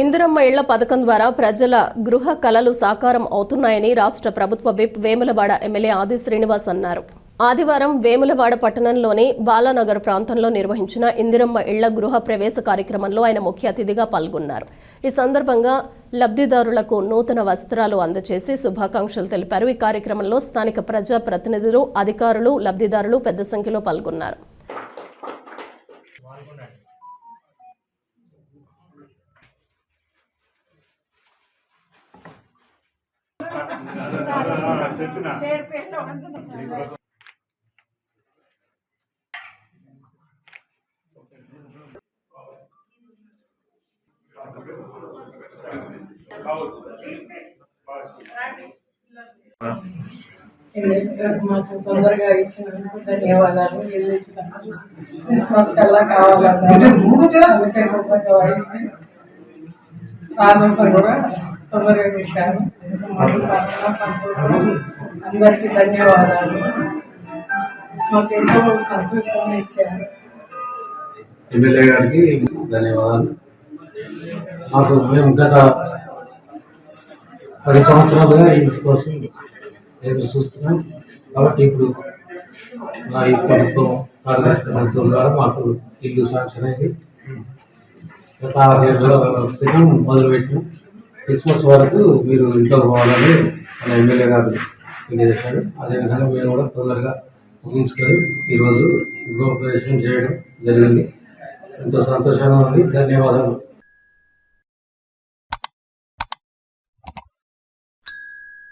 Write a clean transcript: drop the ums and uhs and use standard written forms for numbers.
ఇందిరమ్మ ఇళ్ల పథకం ద్వారా ప్రజల గృహ కలలు సాకారం అవుతున్నాయని రాష్ట్ర ప్రభుత్వ విప్ వేములవాడ ఎమ్మెల్యే ఆది శ్రీనివాస్ అన్నారు. ఆదివారం వేములవాడ పట్టణంలోని బాలానగర్ ప్రాంతంలో నిర్వహించిన ఇందిరమ్మ ఇళ్ల గృహ ప్రవేశ కార్యక్రమంలో ఆయన ముఖ్య అతిథిగా పాల్గొన్నారు. ఈ సందర్భంగా లబ్ధిదారులకు నూతన వస్త్రాలు అందజేసి శుభాకాంక్షలు తెలిపారు. ఈ కార్యక్రమంలో స్థానిక ప్రజా ప్రతినిధులు, అధికారులు, లబ్ధిదారులు పెద్ద సంఖ్యలో పాల్గొన్నారు. మాకు తొందరగా ఇచ్చినందుకు ధన్యవాదాలు. క్రిస్మస్ కల్లా కావాలన్నారు, అందుకే ప్రారంభం కూడా తొందరగా ఇచ్చారు. మాకు చాలా సంతోషం. అందరికీ ధన్యవాదాలు. మాకు ఎంతో సంతోషంగా ఇచ్చారు. ఎమ్మెల్యే గారికి ధన్యవాదాలు. మాకు మేము గత 10 సంవత్సరాలుగా ఇంటి కోసం ఎదురు చూస్తున్నాం. కాబట్టి ఇప్పుడు మా ఈ ప్రభుత్వం కార్యదర్శి ద్వారా మాకు ఇల్లు శాంక్షన్ అయింది. గత 6 నెలల క్రితం మొదలుపెట్టిన క్రిస్మస్ వరకు మీరు ఇంట్లో పోవాలని మన ఎమ్మెల్యే గారు తెలియజేశారు. అదేవిధంగా మేము కూడా తొందరగా ముగించుకొని ఈరోజు గృహప్రవేశం చేయడం జరిగింది. ఎంతో సంతోషంగా ఉంది. ధన్యవాదాలు.